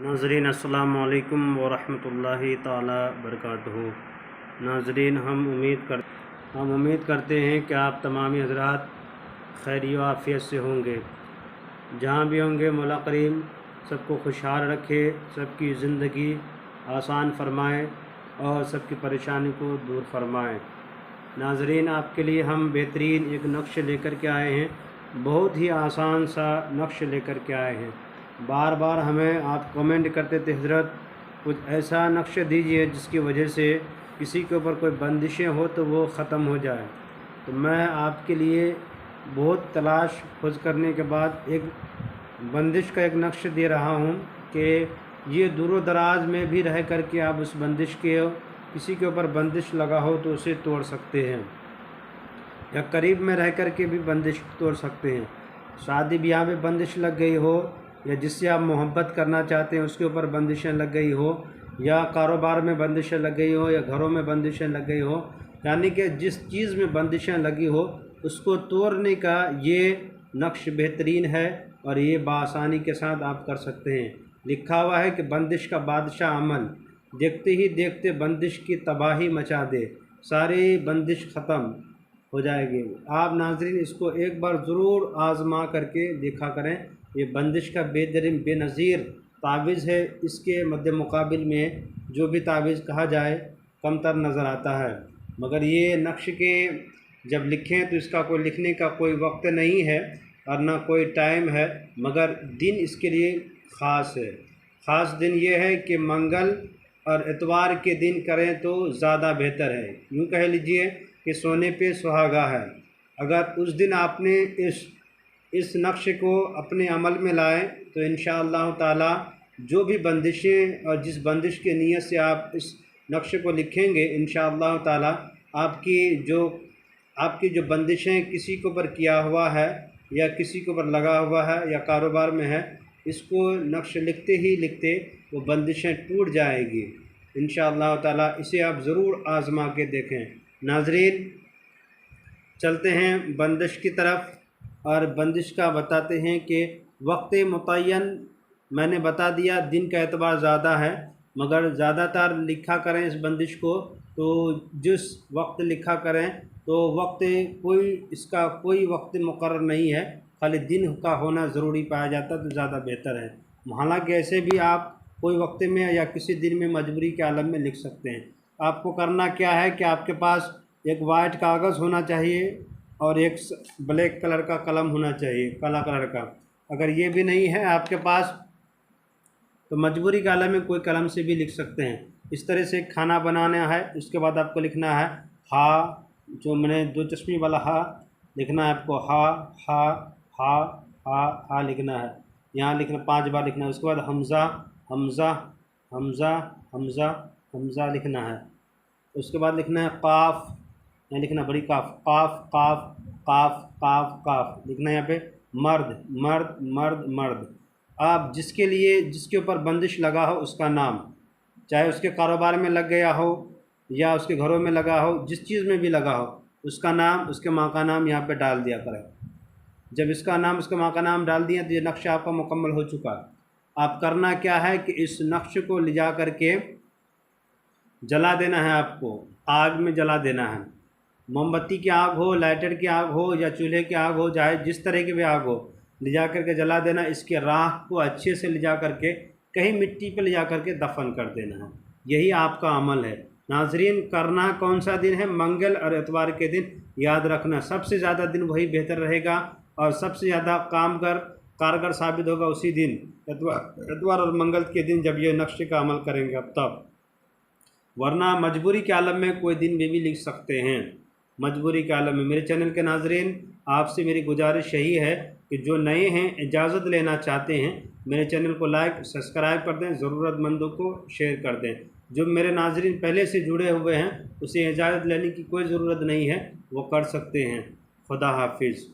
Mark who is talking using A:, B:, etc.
A: नाज़रीन अस्सलामु अलैकुम वरहमतुल्लाहि ताला बरकातहू। नाज़रीन हम उम्मीद करते हैं कि आप तमामी हज़रात खैर व आफ़ियत से होंगे। जहाँ भी होंगे मौला करीम सबको खुशहाल रखे, सबकी ज़िंदगी आसान फरमाए और सबकी परेशानी को दूर फरमाए। नाज़रीन आपके लिए हम बेहतरीन एक नक्श लेकर के आए हैं, बहुत ही आसान सा नक्श लेकर के आए हैं। बार बार हमें आप कमेंट करते थे हज़रत कुछ ऐसा नक्श दीजिए जिसकी वजह से किसी के ऊपर कोई बंदिशें हो तो वो ख़त्म हो जाए। तो मैं आपके लिए बहुत तलाश खोज करने के बाद एक बंदिश का एक नक्श दे रहा हूँ कि ये दूर दराज में भी रह कर के आप उस बंदिश के किसी के ऊपर बंदिश लगा हो तो उसे तोड़ सकते हैं, या करीब में रह कर के भी बंदिश तोड़ सकते हैं। शादी ब्याह में बंदिश लग गई हो, या जिससे आप मोहब्बत करना चाहते हैं उसके ऊपर बंदिशें लग गई हो, या कारोबार में बंदिशें लग गई हो, या घरों में बंदिशें लग गई हो, यानी कि जिस चीज़ में बंदिशें लगी हो उसको तोड़ने का ये नक्श बेहतरीन है और ये बआसानी के साथ आप कर सकते हैं। लिखा हुआ है कि बंदिश का बादशाह अमन, देखते ही देखते बंदिश की तबाही मचा दे, सारी बंदिश ख़त्म हो जाएगी। आप नाज़रीन इसको एक बार ज़रूर आज़मा करके देखा करें। ये बंदिश का बेहतरीन बेनज़ीर तावीज़ है। इसके मद्दे मुकाबिल में जो भी तावीज़ कहा जाए कमतर नज़र आता है, मगर ये नक्श के जब लिखें तो इसका कोई लिखने का कोई वक्त नहीं है और ना कोई टाइम है, मगर दिन इसके लिए ख़ास है। ख़ास दिन ये है कि मंगल और इतवार के दिन करें तो ज़्यादा बेहतर है। यूँ कह लीजिए कि सोने पे सुहागा है। अगर उस दिन आपने इस नक्श को अपने अमल में लाएं तो इंशाअल्लाह ताला जो भी बंदिशें और जिस बंदिश की नीयत से आप इस नक्श को लिखेंगे इंशाअल्लाह ताला आपकी जो बंदिशें किसी के ऊपर किया हुआ है या किसी के ऊपर लगा हुआ है या कारोबार में है, इसको नक्श लिखते ही लिखते वो बंदिशें टूट जाएगी इंशाअल्लाह ताला। इसे आप ज़रूर आज़मा के देखें। नाज़रीन चलते हैं बंदिश की तरफ, और बंदिश का बताते हैं कि वक्त मुतय्यन मैंने बता दिया, दिन का एतबार ज़्यादा है, मगर ज़्यादातर लिखा करें इस बंदिश को तो जिस वक्त लिखा करें तो इसका कोई वक्त मुकर्रर नहीं है, खाली दिन का होना ज़रूरी पाया जाता तो ज़्यादा बेहतर है। हालांकि ऐसे भी आप कोई वक्त में या किसी दिन में मजबूरी के आलम में लिख सकते हैं। आपको करना क्या है कि आपके पास एक वाइट कागज़ होना चाहिए और एक ब्लैक कलर का कलम होना चाहिए, काला कलर का। अगर ये भी नहीं है आपके पास तो मजबूरी के आलम में कोई कलम से भी लिख सकते हैं। इस तरह से खाना बनाना है, उसके बाद आपको लिखना है हा, जो मैंने दो चश्मी वाला हा लिखना है आपको, हा हा हा हा हा लिखना है, यहाँ लिखना 5 बार लिखना है। उसके बाद हमज़ा हमज़ा हमज़ा हमज़ा हमज़ा लिखना है। उसके बाद लिखना है काफ़, यहाँ लिखना बड़ी काफ़, काफ़ काफ़ काफ़ काफ़ काफ़ लिखना है यहाँ पे, मर्द मर्द मर्द मर्द। आप जिसके ऊपर बंदिश लगा हो उसका नाम, चाहे उसके कारोबार में लग गया हो या उसके घरों में लगा हो, जिस चीज़ में भी लगा हो उसका नाम, उसके माँ का नाम यहाँ पे डाल दिया करें। जब इसका नाम उसके माँ का नाम डाल दिया तो ये नक्शा आपका मुकम्मल हो चुका। आप करना क्या है कि इस नक्श को ले जा करके जला देना है, आपको आग में जला देना है। मोमबत्ती की आग हो, लाइटर की आग हो या चूल्हे की आग हो, चाहे जिस तरह की भी आग हो, ले जा करके जला देना। इसके राख को अच्छे से ले जा करके कहीं मिट्टी पर ले जा करके दफन कर देना है। यही आपका अमल है। नाज़रीन करना कौन सा दिन है? मंगल और इतवार के दिन। याद रखना सबसे ज़्यादा दिन वही बेहतर रहेगा और सबसे ज़्यादा कारगर साबित होगा उसी दिन, इतवार और मंगल के दिन, जब ये नक्शे का अमल करेंगे अब तब। वरना मजबूरी के आलम में कोई दिन भी लिख सकते हैं, मजबूरी के आलम में। मेरे चैनल के नाज़रीन आपसे मेरी गुजारिश यही है कि जो नए हैं इजाज़त लेना चाहते हैं मेरे चैनल को लाइक सब्सक्राइब कर दें, ज़रूरतमंदों को शेयर कर दें। जो मेरे नाज़रीन पहले से जुड़े हुए हैं उसे इजाज़त लेने की कोई ज़रूरत नहीं है, वो कर सकते हैं। खुदा हाफिज़।